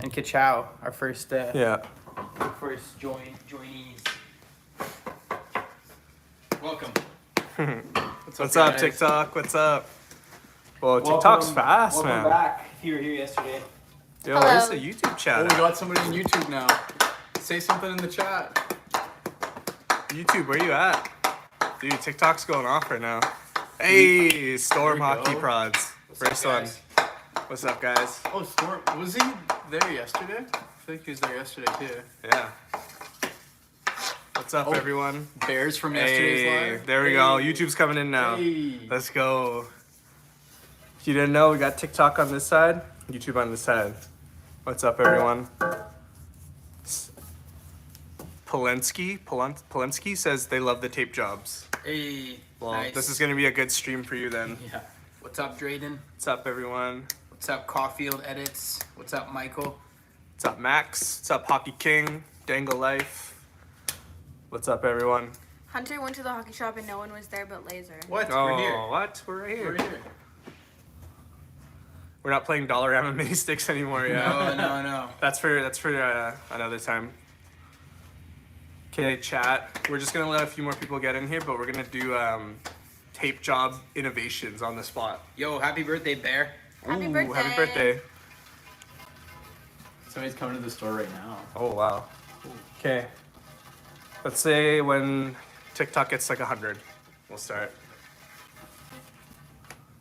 And Kachow, our first Yeah. joinees. Welcome. What's up, guys? TikTok? What's up? Well, TikTok's fast, welcome man. back. If you were here yesterday. Yo, where's the YouTube Oh, chat? we got somebody on YouTube now. Say something in the chat. YouTube, where you at? Dude, TikTok's going off right now. Hey, Storm There we Hockey go. Prods. First one. What's up, guys? Oh, Storm. Was he there yesterday? I think he was there yesterday too. Yeah. What's up, Oh, everyone? Bears from yesterday's Hey, live. there we go. YouTube's coming in now. Hey. Let's go. If you didn't know, we got TikTok on this side, YouTube on this side. What's up, everyone? Polensky says they love the tape jobs. Hey. Well, nice. this is going to be a good stream for you then. Yeah. What's up, Drayden? What's up, everyone? What's up, Caulfield Edits? What's up, Michael? What's up, Max? What's up, Hockey King? Dangle Life? What's up, everyone? Hunter went to the hockey shop and no one was there but Laser. What? Oh, We're here. what? We're right here. We're here. We're not playing Dollarama mini sticks anymore, yeah. No. That's for another time. Okay, chat. We're just gonna let a few more people get in here, but we're gonna do tape job innovations on the spot. Yo, happy birthday, Bear. Happy Ooh, birthday. Happy birthday. Somebody's coming to the store right now. Oh wow. Okay. Let's say when TikTok gets like 100, we'll start.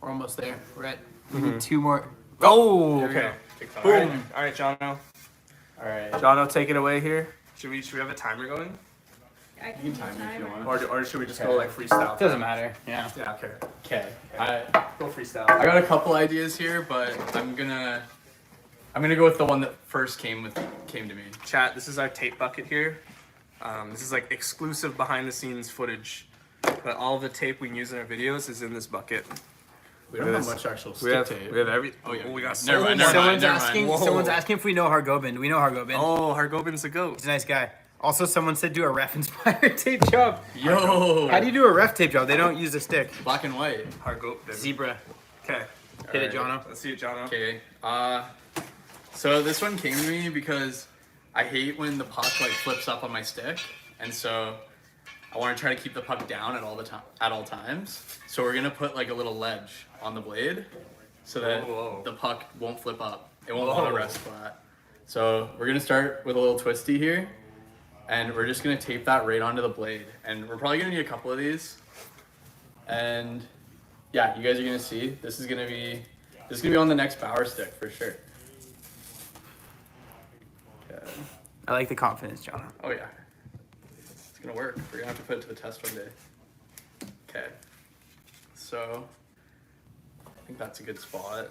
We're almost there. We're at we need 2 more. Oh, There we okay. go. Boom. All right, Jono. All right. Jono, take it away here. Should we have a timer going, I You can time it if you want. or should we just go like freestyle? Doesn't matter. Yeah. Yeah. Okay. Okay. I Go freestyle. got a couple ideas here, but I'm gonna go with the one that first came to me. Chat, this is our tape bucket here. This is like exclusive behind the scenes footage, but all of the tape we use in our videos is in this bucket. We don't have much actual We stick have tape. every. Oh, yeah. we got Never so mind, much. never mind. Someone's Whoa. asking if we know Hargobin. Do we know Hargobin? Oh, Hargobin's the goat. He's a nice guy. Also, someone said do a ref inspired tape job. Yo. How do you do a ref tape job? They don't use a stick. Black and white. Hargobin. Zebra. Okay. Hit it, Jono. Let's see it, Jono. Okay. So this one came to me because I hate when the puck like flips up on my stick, and so I want to try to keep the puck down at all times. So we're gonna put like a little ledge on the blade, so that Whoa. the puck won't flip up. It won't want Whoa. to rest flat. So we're gonna start with a little twisty here, and we're just gonna tape that right onto the blade. And we're probably gonna need a couple of these. And yeah, you guys are gonna see. This is gonna be on the next Bauer stick for sure. Okay. I like the confidence, Jono. Oh yeah. It's gonna work. We're gonna have to put it to the test one day. Okay. So I think that's a good spot.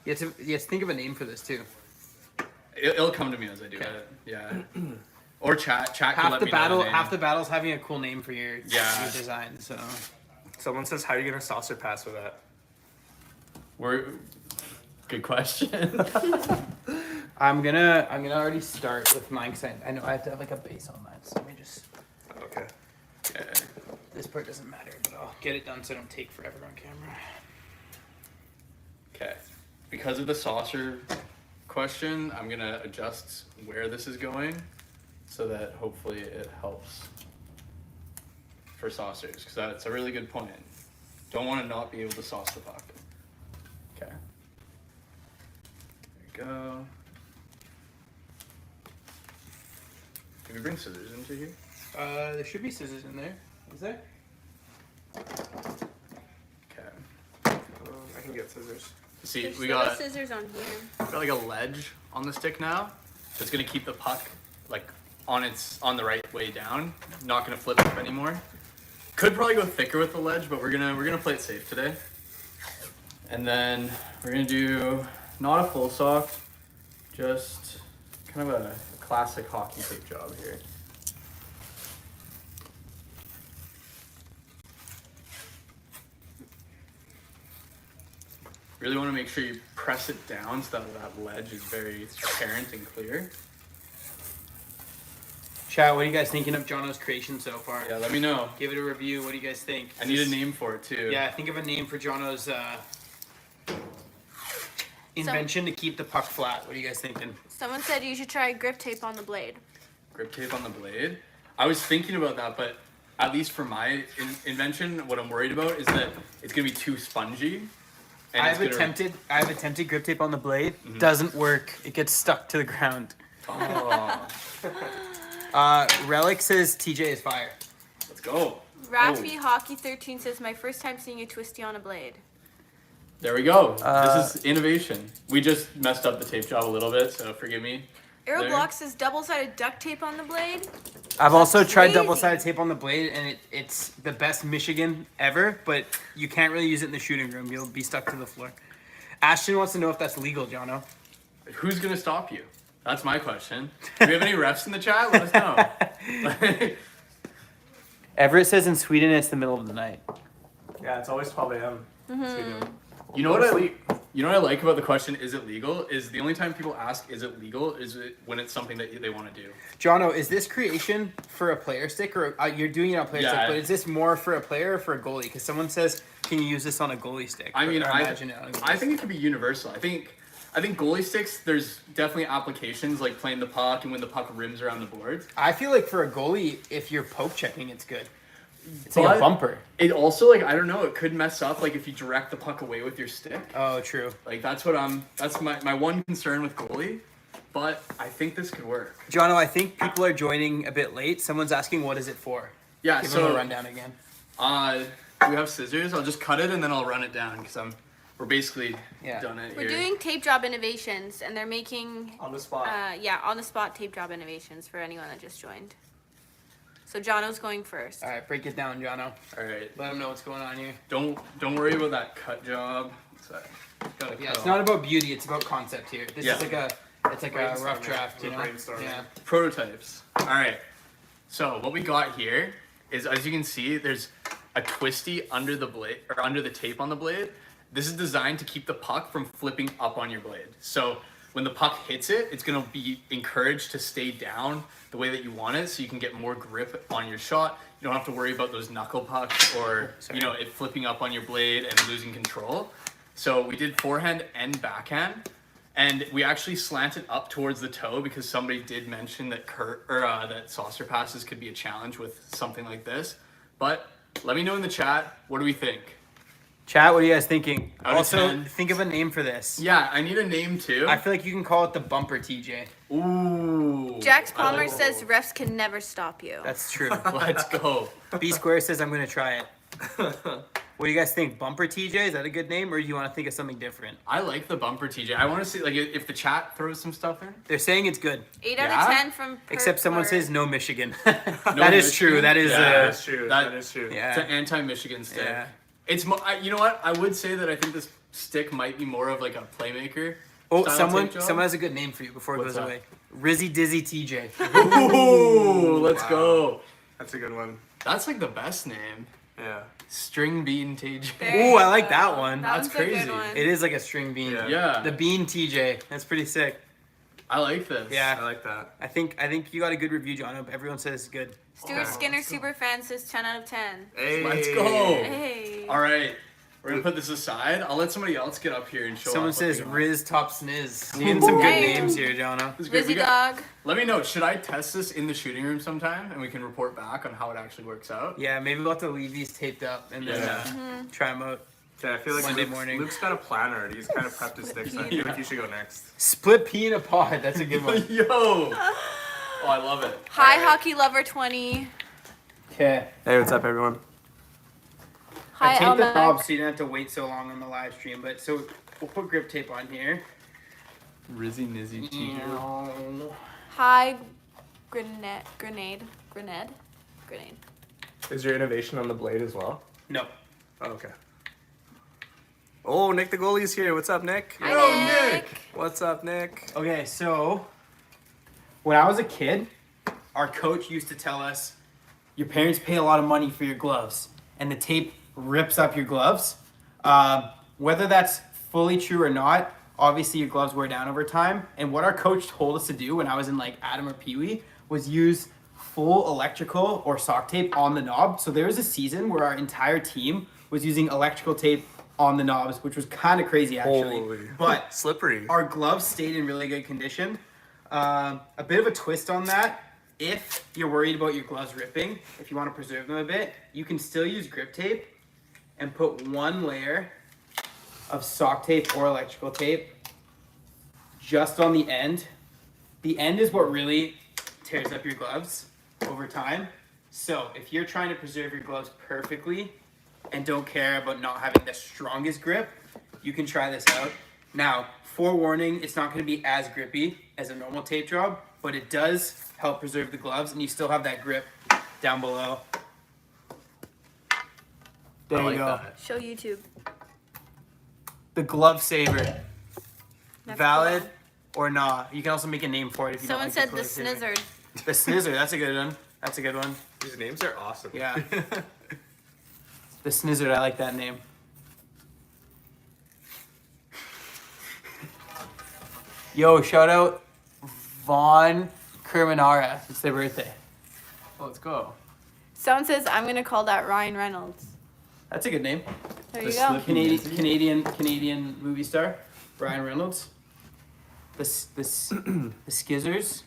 You have to think of a name for this too. It'll come to me as I do it. Yeah. Or chat can Half let the me know battle, the name. half the battle's having a cool name for your Yeah. design. So Someone says, "How are you gonna saucer pass with that?" Good question. I'm gonna already start with mine because I know I have to have like a base on mine. So let me just. Okay. Okay. This part doesn't matter, but I'll get it done so I don't take forever on camera. Okay. Because of the saucer question, I'm gonna adjust where this is going so that hopefully it helps for saucers, because that's a really good point. Don't want to not be able to sauce the puck. Okay. There we go. Can we bring scissors into here? There should be scissors in there. Is there? Okay. I can get scissors. See, There's we still got scissors on here. like a ledge on the stick now. That's gonna keep the puck like on the right way down, not gonna flip up anymore. Could probably go thicker with the ledge, but we're gonna play it safe today. And then we're gonna do not a full sock, just kind of a classic hockey tape job here. Really want to make sure you press it down so that ledge is very apparent and clear. Chat, what are you guys thinking of Jono's creation so far? Yeah, let me know. Give it a review. What do you guys think? I need a name for it too. Yeah, think of a name for Jono's invention to keep the puck flat. What are you guys thinking? Someone said you should try grip tape on the blade. Grip tape on the blade. I was thinking about that, but at least for my invention, what I'm worried about is that it's gonna be too spongy. And I've attempted grip tape on the blade. Doesn't work. It gets stuck to the ground. Oh, Relic says TJ is fire. let's go. Raffy Hockey 13 says my first time seeing a twisty on a blade. There we go. This is innovation. We just messed up the tape job a little bit, so forgive me. Aeroblock says double-sided duct tape on the blade. I've also tried crazy. double-sided tape on the blade, and it's the best Michigan ever, but you can't really use it in the shooting room. You'll be stuck to the floor. Ashton wants to know if that's legal, Jono. Who's gonna stop you? That's my question. Do we have any refs in the chat? Let us know. Everett says in Sweden it's the middle of the night. Yeah, it's always 12 a.m. You know what I like about the question, is it legal? Is the only time people ask, is it legal, is it when it's something that they want to do. Jono, is this creation for a player stick, or you're doing it on a player stick, but is this more for a player or for a goalie? Because someone says, can you use this on a goalie stick? I mean, Or I imagine it on a goalie think stick. it could be universal. I think goalie sticks, there's definitely applications like playing the puck and when the puck rims around the boards. I feel like for a goalie, if you're poke checking, it's good. It's like But a bumper. It also, like, I don't know, it could mess up, like, if you direct the puck away with your stick. Oh, true. Like, that's my one concern with goalie. But I think this could work. Jono, I think people are joining a bit late. Someone's asking, what is it for? Yeah, Give them a so rundown again. we have scissors. I'll just cut it and then I'll run it down because we're basically done it We're here. doing tape job innovations, and they're making On the spot. on the spot tape job innovations for anyone that just joined. So Jono's going first. All right, break it down, Jono. All right. Let them know what's going on here. Don't worry about that cut job. Gotta Yeah, cut it's off. not about beauty. It's about concept here. This Yeah. is like it's like a rough Brainstorming. draft, you We're know? brainstorming. Yeah. Prototypes. All right. So what we got here is, as you can see, there's a twisty under the blade or under the tape on the blade. This is designed to keep the puck from flipping up on your blade. So when the puck hits it, it's gonna be encouraged to stay down the way that you want it, so you can get more grip on your shot. You don't have to worry about those knuckle pucks or it flipping up on your blade and losing control. So we did forehand and backhand. And we actually slanted up towards the toe because somebody did mention that that saucer passes could be a challenge with something like this. But let me know in the chat, what do we think? Chat, what are you guys thinking? Out of Also, 10. think of a name for this. Yeah, I need a name too. I feel like you can call it the bumper TJ. Ooh. Jax I Palmer like says refs can never stop you. That's true. that. Let's go. B Square says I'm gonna try it. What do you guys think? Bumper TJ? Is that a good name, or do you want to think of something different? I like the bumper TJ. I want to see, like, if the chat throws some stuff in. They're saying it's good, 8 out Yeah? of 10 from. except someone Perkler. says no Michigan. That is true. Michigan? That is. Yeah. That's true. That- That is true. Yeah. It's an anti-Michigan stick. Yeah. It's you know what? I would say that I think this stick might be more of like a playmaker. Oh, style someone tape job. has a good name for you before it What's goes that? away. Rizzy Dizzy TJ. Ooh, let's go. That's a good one. That's like the best name. Yeah. String bean TJ. There Ooh, you I like go. that one. That's one's a good crazy. one. It is like a string bean. Yeah. Yeah, The bean TJ. That's pretty sick. I like this. Yeah. I like that. I think you got a good review, John. Everyone says it's good. Stuart Okay. Skinner Superfan says 10 out of 10. Hey. Let's go. Hey. All right, we're gonna put this aside. I'll let somebody else get up here and show. Someone off what says they got. Riz Top Sniz. You're getting some good Hey. names here, Jono. This is good. We Rizzy got- Dog. Let me know. Should I test this in the shooting room sometime, and we can report back on how it actually works out? Yeah, maybe we'll have to leave these taped up and then Yeah. try them out. Okay, I feel like Monday Luke's, morning. Luke's got a plan already. He's kind of prepped his sticks. I feel like you should go next. Split pea in a pod. That's a good one. Yo. Oh, I love it. Hi, All right. Hockey Lover 20. Okay. Hey, what's up, everyone? Hi, I taped the Elmac. knobs so you didn't have to wait so long on the live stream. But so we'll put grip tape on here. Rizzy Nizzy Hi, Grenade. Is your innovation on the blade as well? No. Oh, okay. Oh, Nick the goalie's here. What's up, Nick? Hi, Nick. What's up, Nick? Okay, so when I was a kid, our coach used to tell us, your parents pay a lot of money for your gloves, and the tape rips up your gloves. Whether that's fully true or not, obviously your gloves wear down over time. And what our coach told us to do when I was in like Adam or Pee Wee was use full electrical or sock tape on the knob. So there was a season where our entire team was using electrical tape on the knobs, which was kind of crazy actually. Holy. But Slippery. our gloves stayed in really good condition. A bit of a twist on that. If you're worried about your gloves ripping, if you want to preserve them a bit, you can still use grip tape and put one layer of sock tape or electrical tape just on the end. The end is what really tears up your gloves over time. So if you're trying to preserve your gloves perfectly and don't care about not having the strongest grip, you can try this out. Now, forewarning, it's not going to be as grippy as a normal tape job, but it does help preserve the gloves and you still have that grip down below. There I you like go. that. Show YouTube. The glove saver. That's Valid cool. or not? You can also make a name for it if you Someone don't said like the glove saver. snizzard. The snizzer, that's a good one. That's a good one. These names are awesome. Yeah. The snizzard, I like that name. Yo, shout out Vaughn Kermanara. It's their birthday. Let's go. Someone says I'm gonna call that Ryan Reynolds. That's a good name. There The you go. slip- Canadian movie star, Ryan Reynolds. The Skizzers.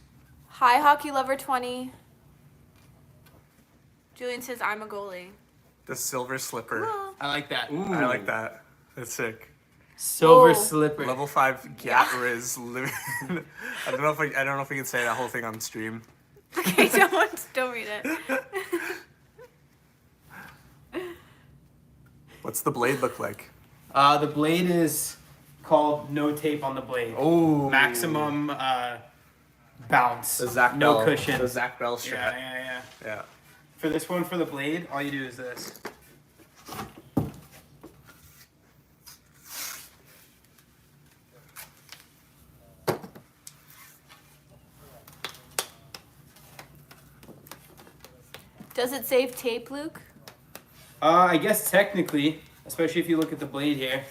Hi, Hockey Lover 20. Julian says I'm a goalie. The silver slipper. Cool. I like that. I like that. That's sick. Silver Oh. slipper. Level 5 Gat Riz. I don't know if we can say that whole thing on stream. Okay, don't read it. What's the blade look like? The blade is called no tape on the blade. Oh, Maximum bounce. The Zach no Bell. cushion. The Zach Bell Yeah, strap. yeah. Yeah. For this one, for the blade, all you do is this. Does it save tape, Luke? I guess technically, especially if you look at the blade here.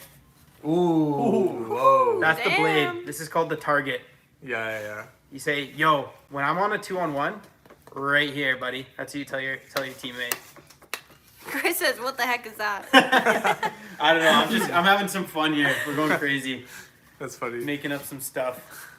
Ooh. Whoa. That's the Damn. blade. This is called the target. Yeah. You say, yo, when I'm on a 2-on-1, right here, buddy. That's what you tell your teammate. Chris says, what the heck is that? I don't know. I'm having some fun here. We're going crazy. That's funny. Making up some stuff.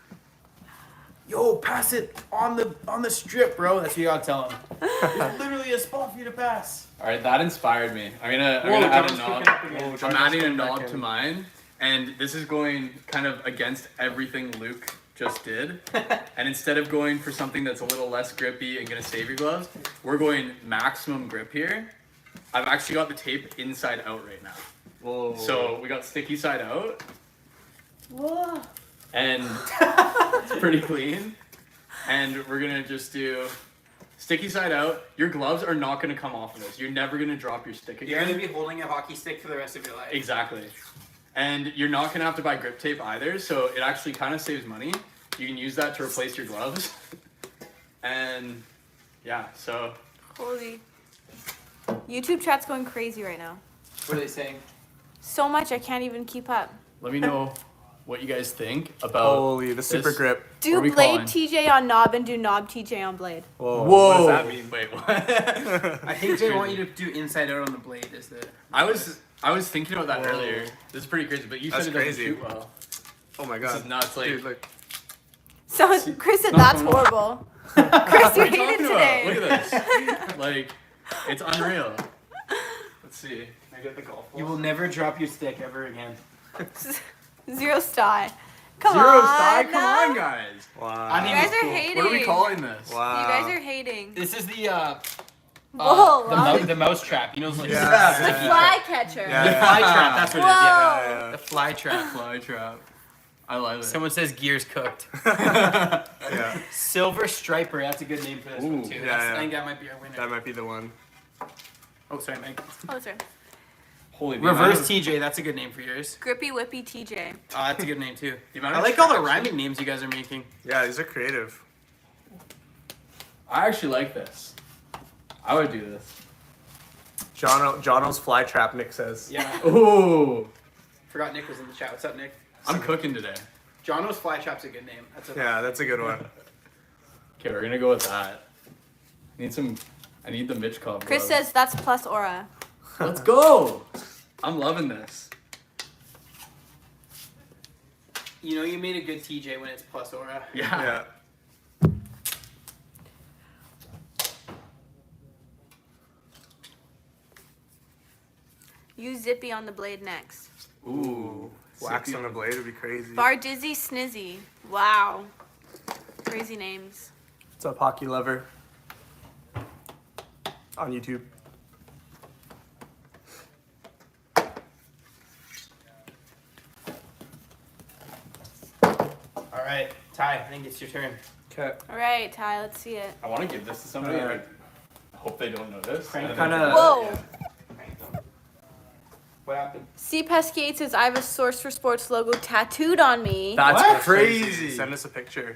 Yo, pass it on the strip, bro. That's what you gotta tell him. There's literally a spot for you to pass. All right, that inspired me. I'm gonna Whoa, add a John's knob. picking up again. Whoa, I'm adding a coming back knob in. to mine, and this is going kind of against everything Luke just did. And instead of going for something that's a little less grippy and gonna save your gloves, we're going maximum grip here. I've actually got the tape inside out right now. Whoa. So we got sticky side out, Whoa. and it's pretty clean. And we're gonna just do sticky side out. Your gloves are not gonna come off of this. You're never gonna drop your stick You're again. gonna be holding a hockey stick for the rest of your life. Exactly. And you're not gonna have to buy grip tape either, so it actually kind of saves money. You can use that to replace your gloves. And yeah, so Holy. YouTube chat's going crazy right now. What are they saying? So much I can't even keep up. let me know what you guys think about Holy, the super this. grip. What Do are we blade calling? TJ on knob and do knob TJ on blade. Whoa. Whoa. What does that mean? Wait, what? I think they want you to do inside out on the blade. Is the I was thinking about that Whoa. earlier. This is pretty crazy, but you That's said it doesn't crazy. shoot well. Oh my This god. is nuts. Like, Dude, look. So Chris said not that's going well. horrible. Chris, you what are you hate it talking about? today. Look at this. Like, it's unreal. Let's see. Can I get the golf ball? you will never drop your stick ever again. Zero sty. Come Zero on. sty? Come on, guys. Wow. I You mean, guys it's are cool. hating. What are we calling this? Wow. You guys are hating. This is the Whoa. the mouse trap. You know, like Yeah. The fly catcher. Yeah. the fly trap. That's what it is. Yeah. Whoa. The fly trap. Fly trap. I love it. Someone says gears cooked. Yeah. Silver striper. That's a good name for this one Ooh, too. yeah, That's- yeah. I think that might be our winner. That might be the one. Oh, sorry, Meg. Oh, sorry. Holy the amount Reverse of- TJ. That's a good name for yours. Grippy Whippy TJ. Oh, that's a good name too. The amount I of like all the traction. rhyming names you guys are making. Yeah, these are creative. I actually like this. I would do this. Jono's fly trap, Nick says. Yeah. Ooh. Forgot Nick was in the chat. What's up, Nick? I'm cooking today. Jono's fly trap's a good name. That's a Yeah, that's a good one. Okay, we're gonna go with that. I need the Mitch Cobb Chris gloves. says that's plus aura. Let's go! I'm loving this. You know you made a good TJ when it's plus aura. Yeah. Use Zippy on the blade next. Ooh. Wax on the blade would be crazy. Bar Dizzy Snizzy. Wow. Crazy names. What's up, hockey lover? On YouTube. All right, Ty, I think it's your turn. Okay. All right, Ty, let's see it. I want to give this to somebody. Alright. I hope they don't notice. Crank And then- Kinda. Whoa. What happened? C. Pesky says, I have a Source for Sports logo tattooed on me. That's What? crazy. Send us a picture.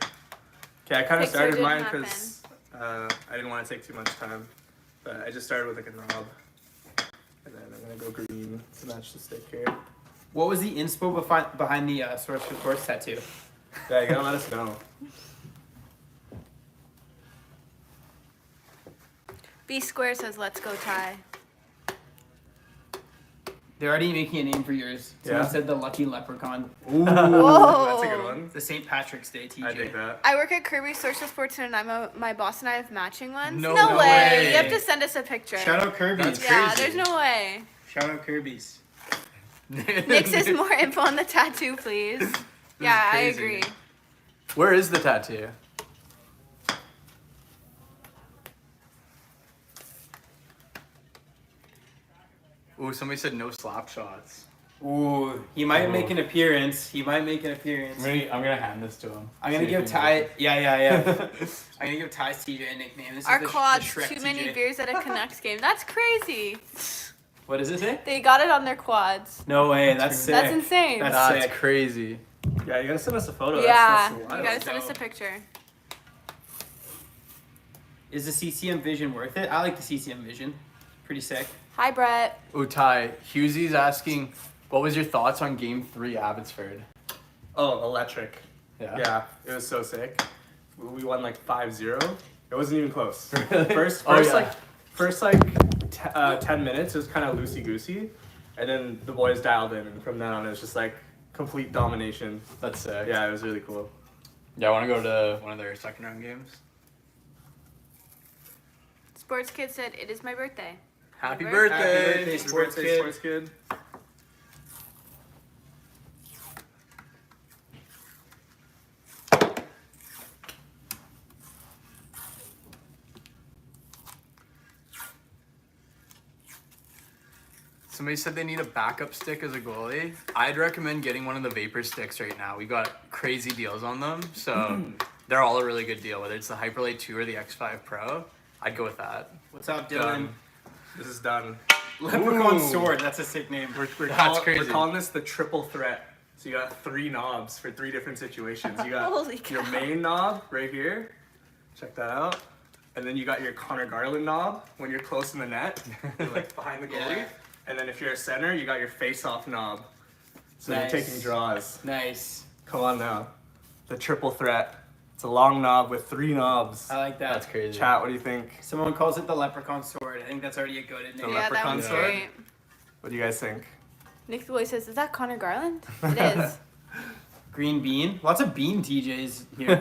Okay, I kind of Picture started didn't mine happen. because I didn't want to take too much time. But I just started with like a knob. And then I'm going to go green to match the stick here. What was the inspo behind the Source for Sports tattoo? Yeah, you gotta let us know. B Square says, let's go, Ty. They're already making a name for yours. Someone Yeah? said the Lucky Leprechaun. Ooh, Whoa. that's a good one. It's the St. Patrick's Day TJ. I dig that. I work at Kirby Source for Sports and my boss and I have matching ones. No way. way. You have to send us a picture. Shout out Kirby's. That's Yeah, crazy. there's no way. Shout out Kirby's. Nick says more info on the tattoo, please. Yeah, I crazy. agree. Where is the tattoo? Ooh, somebody said no slap shots. Ooh, he might make an appearance. He might make an appearance. I'm gonna hand this to him. I'm gonna See give if he Ty. Yeah. I'm gonna give Ty's TJ a nickname. This Our is the quads, Shrek too many TJ. beers at a Canucks game. That's crazy. What does it say? They got it on their quads. No way. That's sick. That's insane. That's That's sick. crazy. Yeah, you gotta send us a photo. Yeah, That's you wild. gotta send us a dope. picture. Is the CCM Vision worth it? I like the CCM Vision. Pretty sick. Hi, Brett. Ooh, Ty, Hughesy's asking, what was your thoughts on Game 3 Abbotsford? Oh, electric. Yeah. Yeah, it was so sick. We won like 5-0. It wasn't even close. Really? First, Oh, yeah. first 10 minutes, it was kind of loosey-goosey. And then the boys dialed in, and from then on, it was just like complete domination. That's sick. Yeah, it was really cool. Yeah, I want to go to one of their second round games. Sports Kid said, it is my birthday. Happy Happy birthday! Happy birthday, Sports Birthday, Kid. Sports Kid. Somebody said they need a backup stick as a goalie. I'd recommend getting one of the Vapor sticks right now. We've got crazy deals on them, so they're all a really good deal. Whether it's the Hyperlate 2 or the X5 Pro, I'd go with that. What's up, Dylan? Done. This is done. Leprechaun Ooh. Sword. That's a sick name. That's crazy. We're calling this the triple threat. So you got 3 knobs for 3 different situations. You got Holy your cow. main knob right here. Check that out. And then you got your Connor Garland knob when you're close in the net, you're like behind the goalie. Yeah. And then if you're a center, you got your face-off knob. So Nice. you're taking draws. Nice. Come on now. The triple threat. It's a long knob with 3 knobs. I like that. That's crazy. Chat, what do you think? Someone calls it the Leprechaun Sword. I think that's already a goated name. The Yeah, that Leprechaun one's sword? great. What do you guys think? Nick the boy says, is that Connor Garland? It is. Green bean. Lots of bean TJs here.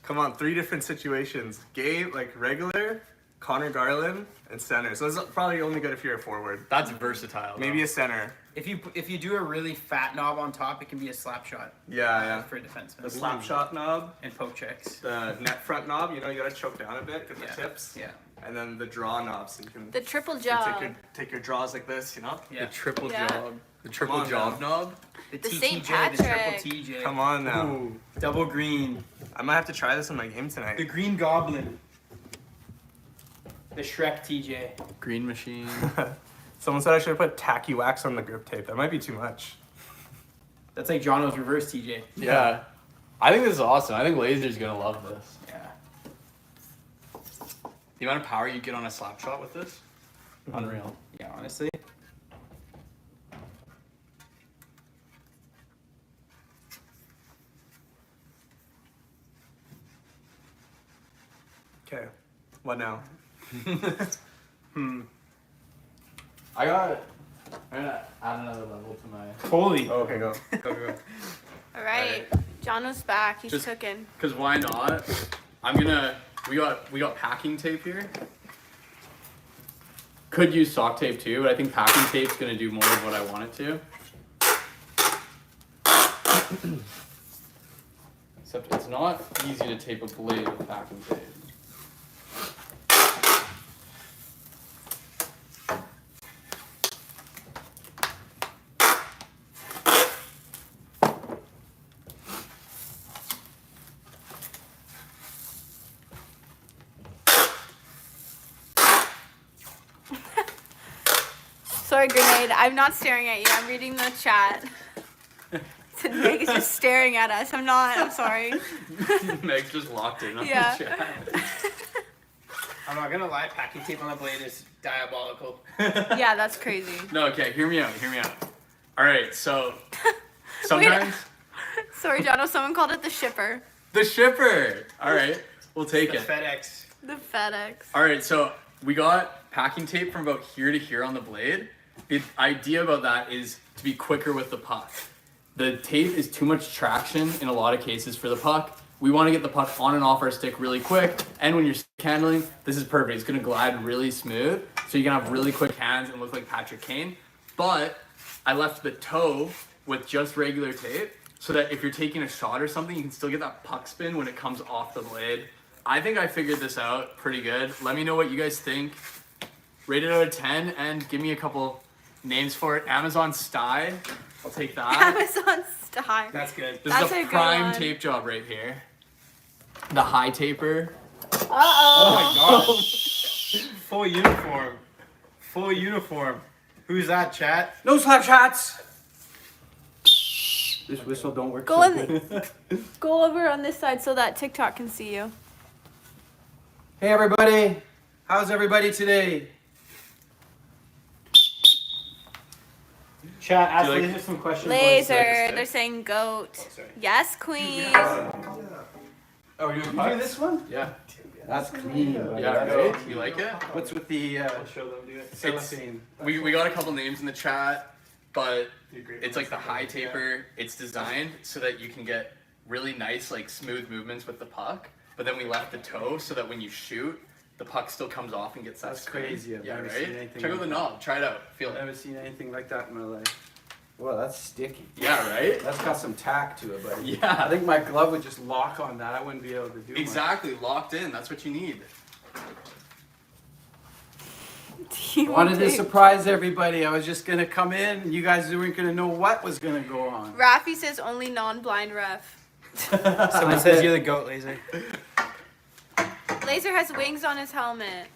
Come on, 3 different situations. Game, like regular, Connor Garland, and center. So it's probably only good if you're a forward. That's versatile. Maybe a center. if you do a really fat knob on top, it can be a slap shot Yeah, for a defenseman. The slap shot knob, And poke checks. the net front knob, you know, you gotta choke down a bit, get the Yeah. tips. Yeah. And then the draw knob, so you can The triple you job. take your draws like this, you know? Yeah. The triple Yeah. job. The triple on job now. knob. The The TTJ, St. the triple Patrick. TJ. Come on now. Ooh. Double green. I might have to try this in my game The tonight. Green Goblin. The Shrek TJ. Green machine. Someone said I should have put tacky wax on the grip tape. That might be too much. That's like Jono's reverse TJ. Yeah. I think this is awesome. I think Laser's gonna love this. Yeah. The amount of power you get on a slap shot with this, unreal. Yeah, honestly. Okay. What now? I got I'm gonna add another level to my. Holy. Oh, okay, go. Go. All right. Jono's back. He's Just- cooking. Cause why not? We got packing tape here. Could use sock tape too, but I think packing tape's gonna do more of what I want it to. Except it's not easy to tape a blade with packing tape. Sorry, Grenade. I'm not staring at you. I'm reading the chat. Meg is just staring at us. I'm not. I'm sorry. Meg's just locked in on Yeah. the chat. I'm not gonna lie, packing tape on the blade is diabolical. Yeah, that's crazy. No, okay, hear me out. Alright, so sometimes Sorry, Jono. Someone called it the shipper. the shipper. Alright, we'll take The it. FedEx. The FedEx. Alright, so we got packing tape from about here to here on the blade. The idea about that is to be quicker with the puck. The tape is too much traction in a lot of cases for the puck. We want to get the puck on and off our stick really quick. And when you're stick handling, this is perfect. It's going to glide really smooth. So you can have really quick hands and look like Patrick Kane. But I left the toe with just regular tape so that if you're taking a shot or something, you can still get that puck spin when it comes off the blade. I think I figured this out pretty good. Let me know what you guys think. Rate it out of 10 and give me a couple names for it. Amazon Sty. I'll take that. Amazon style. That's good. This That's is a a good prime one. tape job right here. The high taper. Uh-oh. Oh my god. Full uniform. Full uniform. Who's that, chat? No slap shots. This whistle don't work. Go so in. good. Go over on this side so that TikTok can see you. Hey everybody, how's everybody today? Chat, ask Do you like- Laser some questions. Laser. stick? They're saying goat. sorry. Yes, queen. Oh, you You do this one? Yeah. That's clean. buddy. Yeah, That's right? clean. You like it? What's with the Show them, do it. cellophane? We got a couple names in the chat, but it's like the high taper. It's designed so that you can get really nice, like smooth movements with the puck. But then we left the toe so that when you shoot, the puck still comes off and gets that That's spin. crazy. I've Yeah, never right? seen anything Check out like the that. knob. Try it out. Feel I've it. never seen anything like that in my life. Well, that's sticky. Yeah, right? That's got some tack to it, buddy. Yeah. I think my glove would just lock on that. I wouldn't be able to do much. Exactly. Locked in. That's what you need. I wanted to surprise everybody. I was just gonna come in, and you guys weren't gonna know what was gonna go on. Rafi says only non-blind ref. Someone says you're the goat, Laser. Laser has wings on his helmet.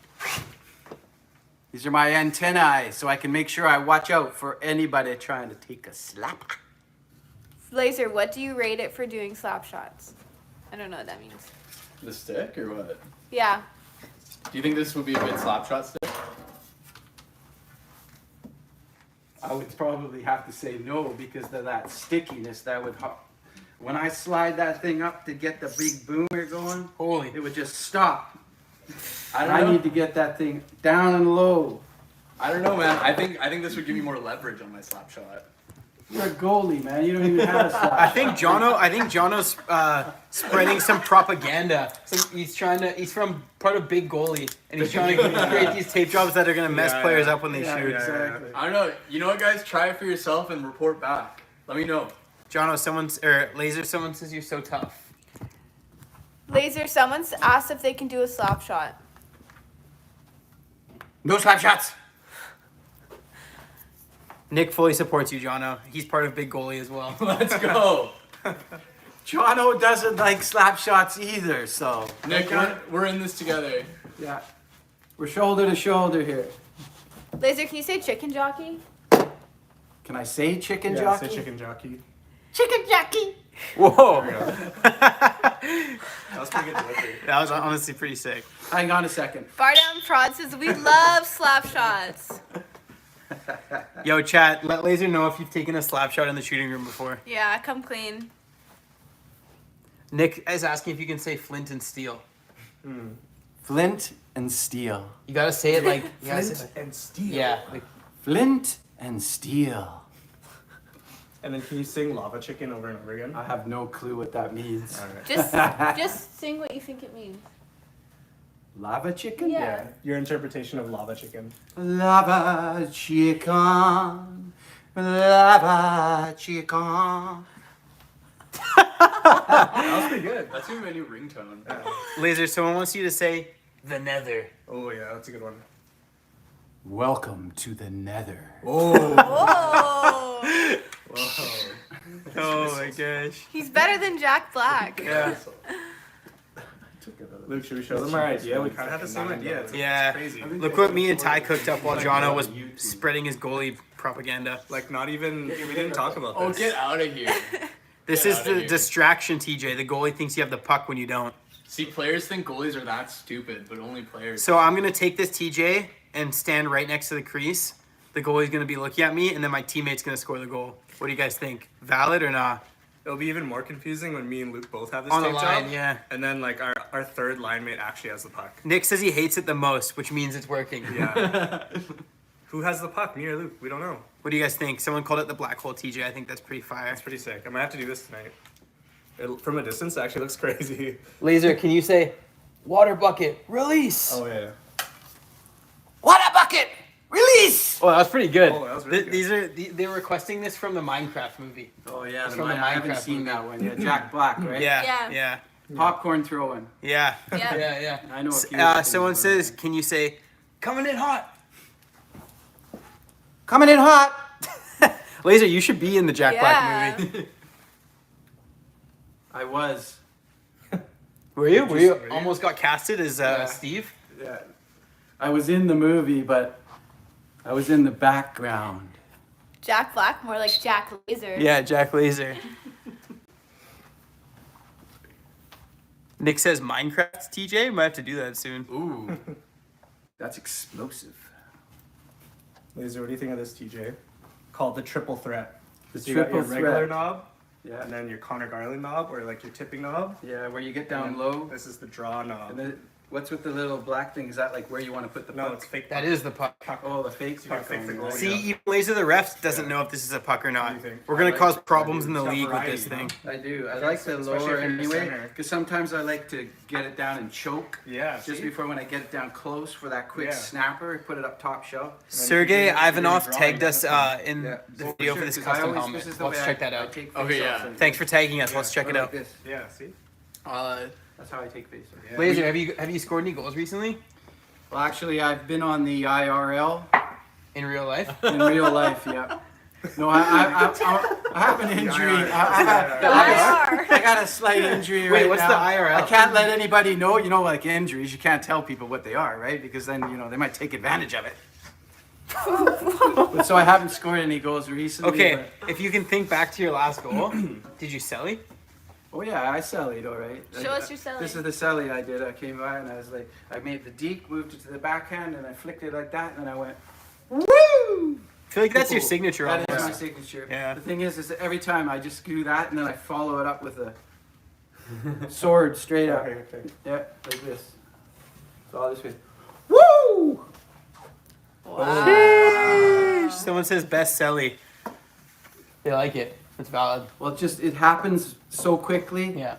These are my antennae, so I can make sure I watch out for anybody trying to take a slap. Laser, what do you rate it for doing slap shots? I don't know what that means. The stick or what? Yeah. Do you think this would be a good slap shot stick? I would probably have to say no because of that stickiness that would. When I slide that thing up to get the big boomer going, Holy. it would just stop. I I need to get that thing down and low. I don't know, man. I think this would give me more leverage on my slap shot. You're a goalie, man. You don't even have a slap. I think Jono's spreading some propaganda. He's from part of Big Goalie, and he's trying to create these tape jobs that are gonna mess Yeah, players yeah. up when they Yeah, shoot. exactly. I don't know. You know what, guys? Try it for yourself and report back. Let me know. Jono, Laser, someone says you're so tough. Laser, someone's asked if they can do a slap shot. No slap shots. Nick fully supports you, Jono. He's part of Big Goalie as well. Let's go. Jono doesn't like slap shots either, so. Nick, we're in this together. Yeah. We're shoulder to shoulder here. Laser, can you say chicken jockey? Can I say chicken Yeah, jockey? say chicken jockey. Chicken jockey. Whoa. That was pretty good delivery. That was honestly pretty sick. Hang on a second. Bardam Prod says we love slap shots. Yo, chat, let Laser know if you've taken a slap shot in the shooting room before. Yeah, come clean. Nick is asking if you can say flint and steel. Flint and steel. You gotta say it like Flint and steel. yeah, like Flint and steel. And then can you sing Lava Chicken over and over again? I have no clue what that means. All right. Just sing what you think it means. Lava chicken? Yeah. Yeah, your interpretation of Lava Chicken. Lava chicken. Lava chicken. That was pretty good. That's gonna be my new ringtone. Laser, someone wants you to say the nether. Oh yeah, that's a good one. Welcome to the nether. Whoa. Whoa. Oh my gosh. He's better than Jack Black. Yeah. Luke, should we show them our idea? We kind of have the same idea. It's Yeah. crazy. Look what me and Ty cooked up while Jono was spreading his goalie propaganda. Like not even we didn't talk about Oh, this. get out of here. This Get is outta the here. distraction, TJ. The goalie thinks you have the puck when you don't. See, players think goalies are that stupid, but only players. So I'm gonna take this TJ and stand right next to the crease. The goalie's gonna be looking at me, and then my teammate's gonna score the goal. What do you guys think? Valid or not? It'll be even more confusing when me and Luke both have this On the taped line, up, yeah. and then like our third line mate actually has the puck. Nick says he hates it the most, which means it's working. Yeah. Who has the puck? Me or Luke? We don't know. What do you guys think? Someone called it the black hole, TJ. I think that's pretty fire. That's pretty sick. I might have to do this tonight. From a distance, it actually looks crazy. Laser, can you say, water bucket, release? Oh yeah. Water bucket, release! Oh, that was pretty good. Oh, that was really good. These are they're requesting this from the Minecraft movie. Oh yeah, from the I haven't Minecraft seen movie. that one yet. Jack Black, right? Yeah, Yeah. yeah, Popcorn throwing. yeah. Yeah. yeah. I know a few. of them. Someone says, can you say, coming in hot? Coming in hot. Laser, you should be in the Jack Yeah. Black movie. I was. Were you? Were you Were you? almost got casted as Yeah. Steve? Yeah. I was in the movie, but I was in the background. Jack Black, more like Jack Laser. Yeah, Jack Laser. Nick says Minecraft, TJ. Might have to do that soon. Ooh. That's explosive. Laser, what do you think of this, TJ? Called the triple threat. The So you got triple your regular threat. knob, Yeah. and then your Connor Garland knob, or like your tipping knob. Yeah, where you get down And low. This is the draw knob. And then what's with the little black thing? Is that like where you want to put the No, puck? it's fake. That is the puck. Oh, the fake You gotta puck. fake the on goal. there. See, Yeah. even Laser the ref doesn't know if this is a puck or What not. do you think? We're gonna I cause like- problems in the It's got league with variety, this you know? thing. I do. I like the Especially lower if you're in the anyway, center. because sometimes I like to get it down and choke. Yeah. Just see? before when I get it down close for that quick Yeah. snapper, I put it up top shelf. Sergey you're Ivanov drawing tagged us this in Yeah. the Well, video sure, for this 'cause I custom always- helmet. this is the Let's way check I that out. take Okay, face-offs yeah. and- Thanks for tagging us. Yeah. Let's check Go it like out. this. Yeah. See. That's how I take face. Yeah. Laser, have you scored any goals recently Well, actually, I've been on the IRL in real life? in real life. Yeah. No, I have an injury. IR. I got a slight injury Wait, right what's now. the IRL? I can't let anybody know. You know, like injuries, you can't tell people what they are, right? Because then they might take advantage of it. But so I haven't scored any goals recently. Okay, if you can think back to your last goal, did you celly? But, oh yeah, I cellied, all right. Show us your celly. This is the celly I did. I came by and I was like, I made the deke, moved it to the backhand, and I flicked it like that, and then I went, woo! I feel like that's your signature That is my almost. signature. Yeah. The thing is that every time I just do that, and then I follow it up with a sword straight up. Okay. Okay. Yeah, like this. So I'll just go, woo! Wow. Someone says best celly. They like it. It's valid. Well, it happens so quickly Yeah.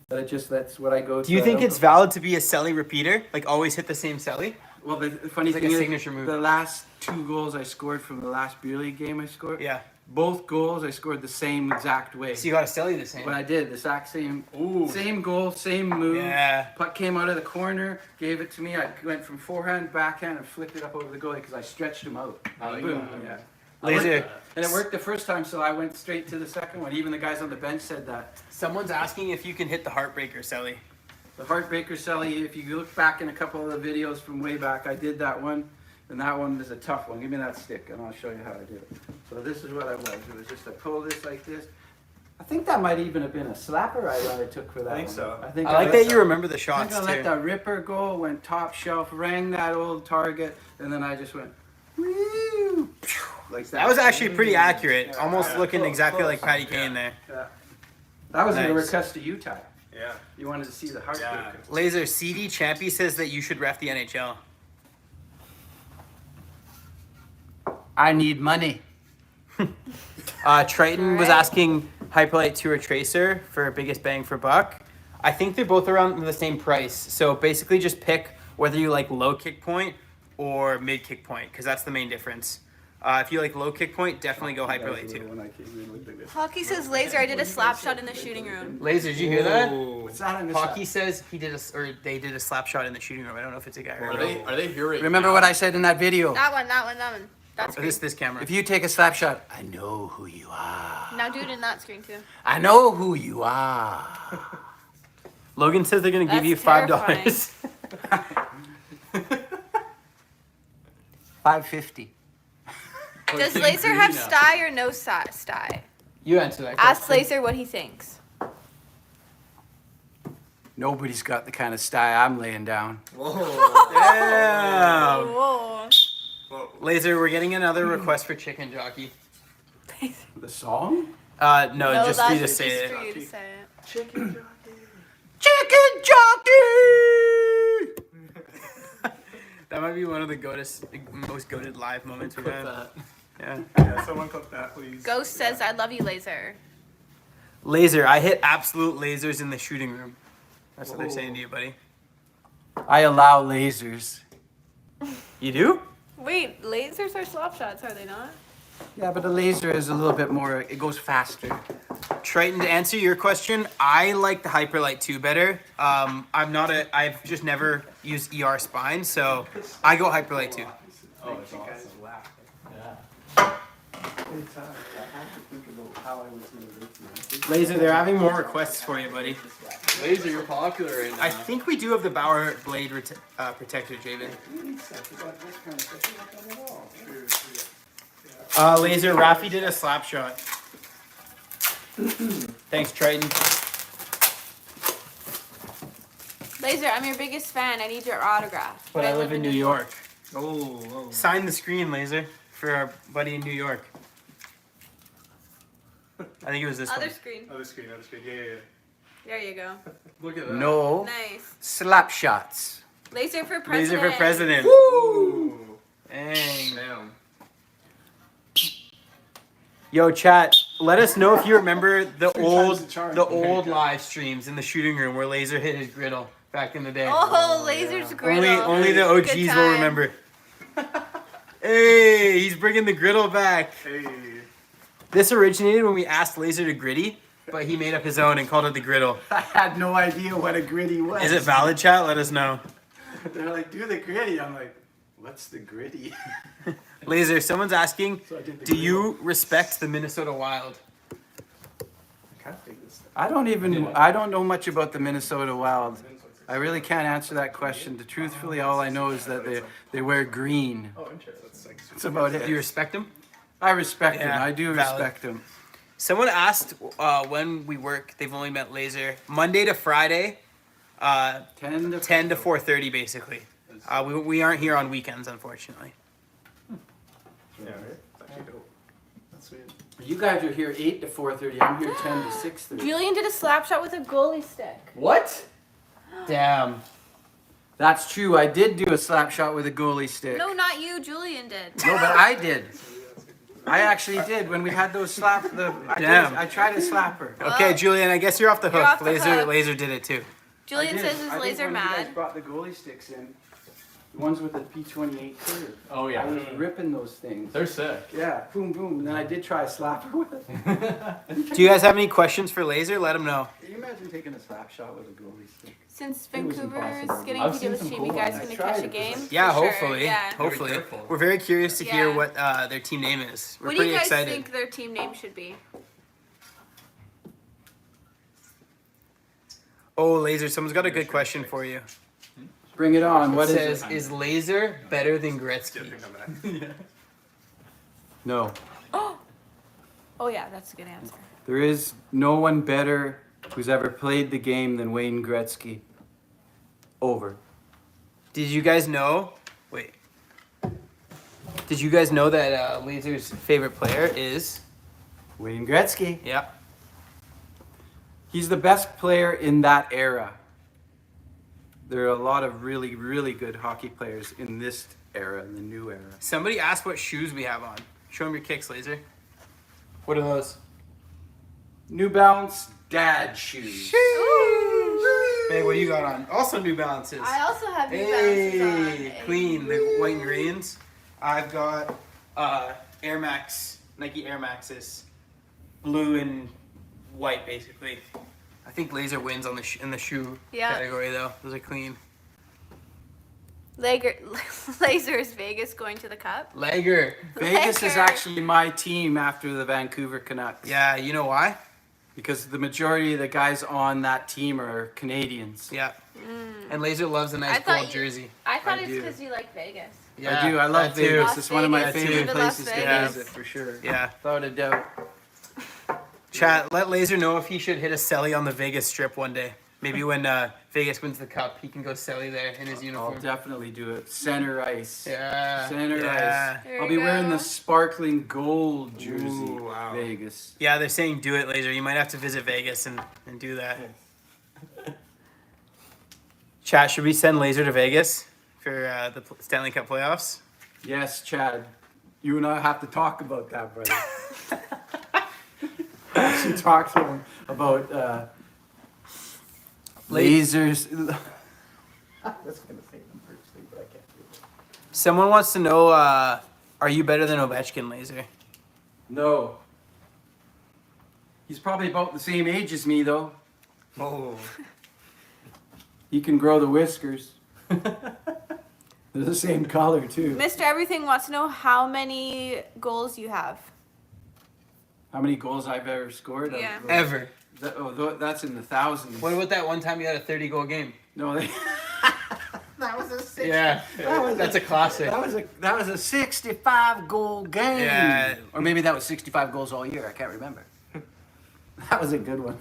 that that's what I go. Do you think it's valid to be a celly repeater? Like always hit the same celly? Well, the funny It's like thing a is, signature move. the last 2 goals I scored from the last beer league game I scored. Yeah. Both goals I scored the same exact way. So you got to celly the same. But I did the exact same. Ooh. Same goal, same move. Yeah. Puck came out of the corner, gave it to me. I went from forehand, backhand, and flipped it up over the goalie because I stretched him out. I like Boom. that. Yeah. Laser. And it worked the first time, so I went straight to the second one. Even the guys on the bench said that. Someone's asking if you can hit the heartbreaker celly. The Heartbreaker Celly, if you look back in a couple of the videos from way back, I did that one. And that one is a tough one. Give me that stick and I'll show you how I did it. So this is what I was. It was just I pull this like this. I think that might even have been a slapper I took for that I think one. so. I like that you remember the I shots think I let too. that ripper go, went top shelf, rang that old target, and then I just went, woo, like that. That was actually pretty accurate. Yeah. Almost Yeah. looking Close, exactly close. like Patty Kane there. Yeah. That was in a Nice. request to Utah. Yeah. You wanted to see the Heartbreaker. Laser, CD Champy says that you should ref the NHL. I need money. Triton was Right. asking Hyperlight 2 or Tracer for biggest bang for buck. I think they're both around the same price. So basically just pick whether you like low kick point or mid kick point, because that's the main difference. If you like low kick point, definitely go Hyperlight 2. When I came in with the- Hockey says laser. I did a slap shot in the shooting room. Laser, did you hear that? What's that on this Hockey side? says they did a slap shot in the shooting room. I don't know if it's a guy or a girl. Are they here right Remember now? what I said in that video? That one. That's Oh, this camera. If you take a slap shot, I know who you are. Now do it in that screen too. I know who you are. Logan says they're gonna give That's you $5. $5.50. Does laser have sty or no sty? You answer that Ask question. laser what he thinks. Nobody's got the kind of style I'm laying down. Damn. Whoa. Laser, we're getting another request for chicken jockey. The song? No, No, just for you to that's say just it. for you to say it. Chicken jockey! That might be one of the most goated live moments we've had. Yeah. Yeah, someone clip that, please. Ghost says, "I love you, laser." Laser, I hit absolute lasers in the shooting room. That's what they're saying to you, buddy. I allow lasers. You do? Wait, lasers are slap shots, are they not? Yeah, but the laser is a little bit more, it goes faster. Triton, to answer your question, I like the Hyperlight 2 better. I've just never used ER spine, so I go Hyperlight 2. Oh, it's awesome. Laser, they're having more requests for you, buddy. Laser, you're popular right now. I think we do have the Bauer Blade Protector, Javen. Laser, Rafi did a slap shot. Thanks, Triton. Laser, I'm your biggest fan. I need your autograph. But I live in New York. Sign the screen, Laser, for our buddy in New York. I think it was this Other one. screen. Other screen. Yeah. There you go. Look at that. No Nice. slap shots. Laser for Laser president. for president. Ooh. Dang. Damn. Yo, chat. Let us know if you remember the Three old, times the charge. the old live streams in the shooting room where Laser hit his griddle back in the day. Oh, laser's griddle. Only the Good OGs will time. remember. Hey, he's bringing the griddle back. Hey. This originated when we asked Laser to gritty, but he made up his own and called it the griddle. I had no idea what a gritty was. Is it valid, chat? Let us know. They're like, do the gritty. I'm like, what's the gritty? Laser, someone's asking, So I did the do you respect the Minnesota Wild? I don't know much about the Minnesota Wild. I really can't answer that question. Truthfully, all I know is that they wear green. Oh, interesting. That's like That's about Do you it. respect them? I respect them. Yeah, I do valid. respect them. Someone asked when we work, they've only met Laser Monday to Friday, 10 to 10 to 4:30 basically. We aren't here on weekends, unfortunately. Yeah, right? It's actually dope. That's sweet. You guys are here 8 to 4:30. I'm here 10 to 6:30. Julian did a slap shot with a goalie stick. What? Damn. That's true. I did do a slap shot with a goalie stick. No, not you. Julian did. No, but I did. I actually did when we had those Damn. I tried to slap her. Okay, Well, Julian, I guess you're off the you're hook. off the Laser, hook. Laser did it too. Julian I did. says, I "Is think laser when You guys mad?" brought the goalie sticks in. The ones with the P28 curve. Oh I yeah. was ripping those things. They're sick. Yeah, boom, boom. And then I did try to slap her with it. Do you guys have any questions for Laser? Let him know. Can you imagine taking a slap shot with a goalie stick? Since It was Vancouver's impossible. getting I've to seen do with some team, cool you guys ones. gonna I tried catch a it. game? Yeah, For sure, hopefully. Yeah. Hopefully. careful. We're very curious to hear Yeah. what their team name is. We're What do pretty you guys excited. think their team name should be? Oh, Laser, someone's got a good question for you. Bring it on. What It is says, it? is Laser better than Gretzky? No. Oh yeah, that's a good answer. There is no one better who's ever played the game than Wayne Gretzky. Over. Did you guys know? Wait. Did you guys know that Laser's favorite player is? Wayne Gretzky. Yeah. He's the best player in that era. There are a lot of really, really good hockey players in this era, in the new era. Somebody asked what shoes we have on. Show him your kicks, Laser. What are those? New Balance dad shoes. Hey, what do you got on? Also New Balances. I also have New Balances on. Hey, clean, the white and greens. I've got Air Max, Nike Air Maxes, blue and white basically. I think Laser wins on the in the shoe Yeah. category though. Those are clean. Laser's Vegas going to the cup. Lager. Vegas is Laker. actually my team after the Vancouver Canucks. Yeah, you know why? Because the majority of the guys on that team are Canadians. Yeah. And Laser loves a nice I thought gold you- jersey. I thought I it's do. because you like Vegas. Yeah, I do. I love that too. Vegas. Las It's one of my Vegas. favorite David Las places to Vegas. visit for sure. Yeah. Without a doubt. Chat, let Laser know if he should hit a celly on the Vegas Strip one day. Maybe when Vegas wins the cup, he can go celly there in his I'll uniform. definitely do it. Center ice. Yeah. Center yeah. ice. There I'll you be wearing go. the sparkling gold jersey. Ooh, wow. Vegas. Yeah, they're saying do it, Laser. You might have to visit Vegas and do that. Chat, should we send Laser to Vegas for the Stanley Cup playoffs? Yes, Chad. You and I have to talk about that, brother. Actually, talk to him about lasers. I was gonna say them firstly, but I can't do it. Someone wants to know, are you better than Ovechkin, Laser? No. He's probably about the same age as me, though. Oh. He can grow the whiskers. They're the same color, too. Mr. Everything wants to know how many goals you have. How many goals I've ever scored? Yeah. Ever. That's in the thousands. What about that one time you had a 30-goal game? No, that was a six. Yeah. That's a classic. That was a 65 goal game. Yeah. Or maybe that was 65 goals all year. I can't remember. That was a good one.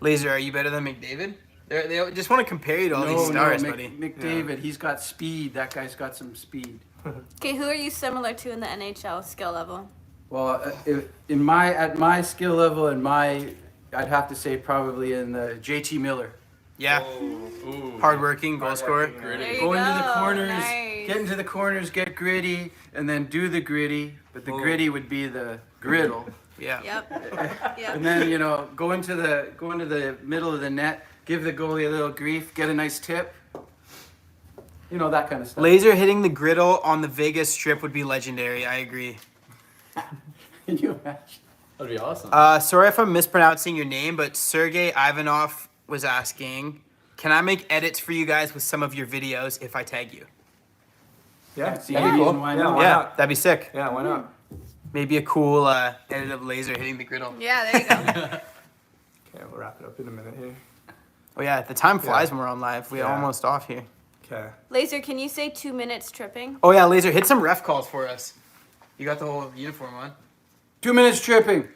Laser, are you better than McDavid? They just want to compare you to all these stars, buddy. McDavid, he's got speed. That guy's got some speed. Okay, who are you similar to in the NHL skill level? Well, at my skill level, I'd have to say probably in the JT Miller. Yeah. Ooh. Hardworking, goal scorer. There you Go into the go. corners, Nice. get into the corners, get gritty, and then do the gritty. But the gritty would be the griddle. Yeah. Yep. Yep. And then go into the middle of the net, give the goalie a little grief, get a nice tip. That kind of stuff. Laser hitting the griddle on the Vegas Strip would be legendary. I agree. Can you imagine? That'd be awesome. Sorry if I'm mispronouncing your name, but Sergey Ivanov was asking, can I make edits for you guys with some of your videos if I tag you? Yeah, it's the That'd be only cool. reason why Yeah, not. why Yeah, not? that'd be sick. Yeah, why not? Maybe a cool edit of Laser hitting the griddle. Yeah, there you go. Okay, we'll wrap it up in a minute here. Oh yeah, the time flies Yeah. when we're on live. We're Yeah. almost off here. Okay. Laser, can you say 2 minutes tripping? Oh yeah, Laser, hit some ref calls for us. You got the whole uniform on. 2 minutes tripping.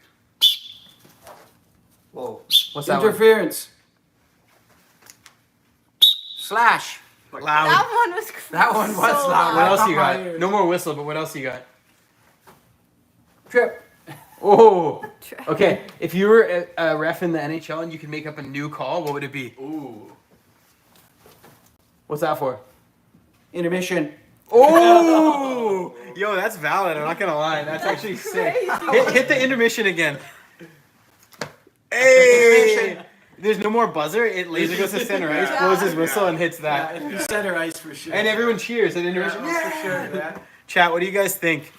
Whoa. What's that one? Interference. Slash. Loud. That one was That one was so loud. What else you my got? ears. No more whistle, but what else you got? Trip. Oh. Trip. Okay, if you were a ref in the NHL and you could make up a new call, what would it be? Ooh. What's that for? Intermission. Oh! Yo, that's valid. I'm not gonna lie. That's actually sick. Hit the intermission again. Hey! There's no more buzzer. It laser goes to center ice, blows his whistle, and hits that. It'd be center ice for sure. And everyone cheers at intermission. for sure, man. Chat, what do you guys think?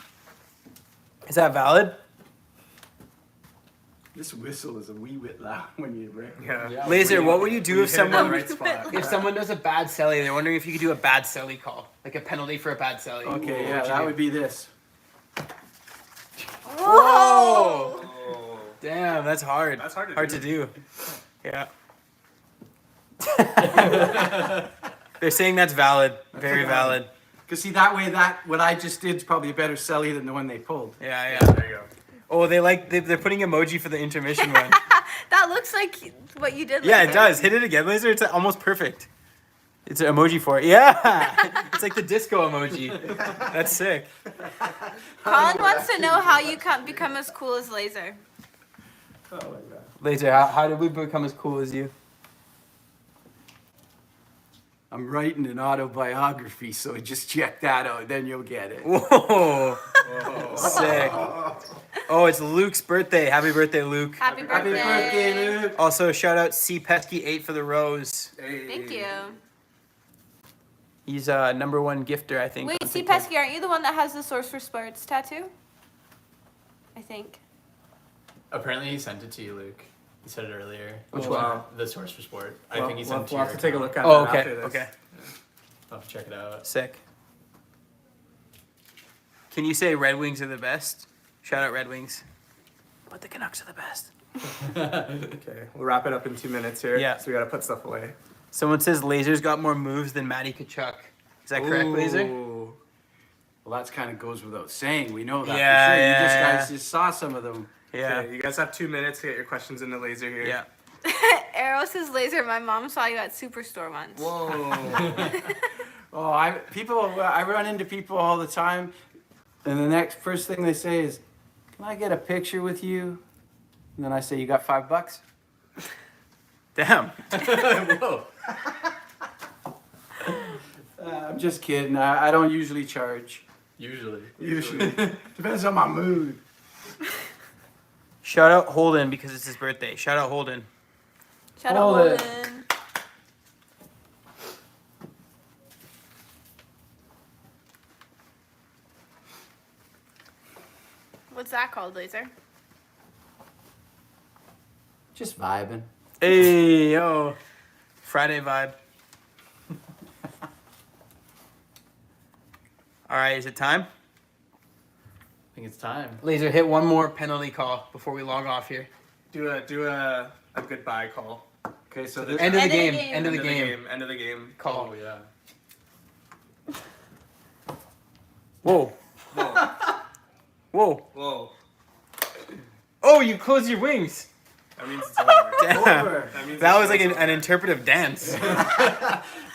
Is that valid? This whistle is a wee bit loud when you ring. Yeah. Laser, what would you do if hit it in the someone right spot. if someone does a bad celly? They're wondering if you could do a bad celly call, like a penalty for a bad celly. Okay, What yeah, you that do? would be this. Whoa! Oh. Damn, that's hard. That's hard to Hard do. to do. Yeah. They're saying that's valid. Very valid. Because see, what I just did is probably a better celly than the one they pulled. Yeah, yeah. There you go. Oh, they're putting emoji for the intermission one. That looks like what you did. Yeah, it Laser. does. Hit it again, Laser. It's almost perfect. It's an emoji for it. Yeah. It's like the disco emoji. That's sick. Colin wants to know how you become as cool as Laser. Oh my god. Laser, how did we become as cool as you? I'm writing an autobiography, so just check that out, then you'll get it. Whoa. Sick. Oh, it's Luke's birthday. Happy birthday, Luke. Happy Happy birthday. birthday, Luke. Also, shout out C Pesky 8 for the rose. Thank you. He's number one gifter, I think. Wait, on see, TikTok. Pesky, aren't you the one that has the Source for Sports tattoo? I think. Apparently he sent it to you, Luke. He said it earlier. Which one? The source for sport. I Well, think he we'll, sent it to we'll you. have to take a look at Oh, that okay. after this. Okay. I'll have to check it out. Sick. Can you say Red Wings are the best? Shout out Red Wings. But the Canucks are the best. Okay, we'll wrap it up in 2 minutes here. Yeah. So we gotta put stuff away. Someone says Laser's got more moves than Matty Kachuk. Is that correct, Laser? Ooh. Well, that kind of goes without saying. We know that Yeah, for sure. yeah, You yeah. guys just saw some of them. Yeah. Okay, you guys have 2 minutes to get your questions into Laser here. Yeah. Arrow says, Laser, my mom saw you at Superstore once. Whoa. Oh, I run into people all the time, and the first thing they say is, "Can I get a picture with you?" And then I say, "You got $5?" Damn. Whoa. I'm just kidding. I don't usually charge. Usually. Usually. Depends on my mood. Shout out Holden because it's his birthday. Shout out Holden. Shout out Hold it. Holden. What's that called, Laser? Just vibing. Hey, yo. Friday vibe. All right, is it time? I think it's time. Laser, hit one more penalty call before we log off here. do a goodbye call. Okay, so this. End of the End of the game. game. End of the game. End of the game. Call. Oh, yeah. Whoa. Whoa. Whoa. Whoa. Oh, you closed your wings. That means it's over. Damn. Over. That means That the was like show's an interpretive dance.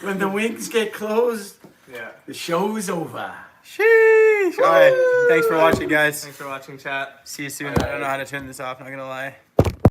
When the wings get closed, over. Yeah. the show's over. Sheesh. All right. Thanks for watching, guys. Thanks for watching, chat. See you soon. I don't know how to turn this off, not gonna lie.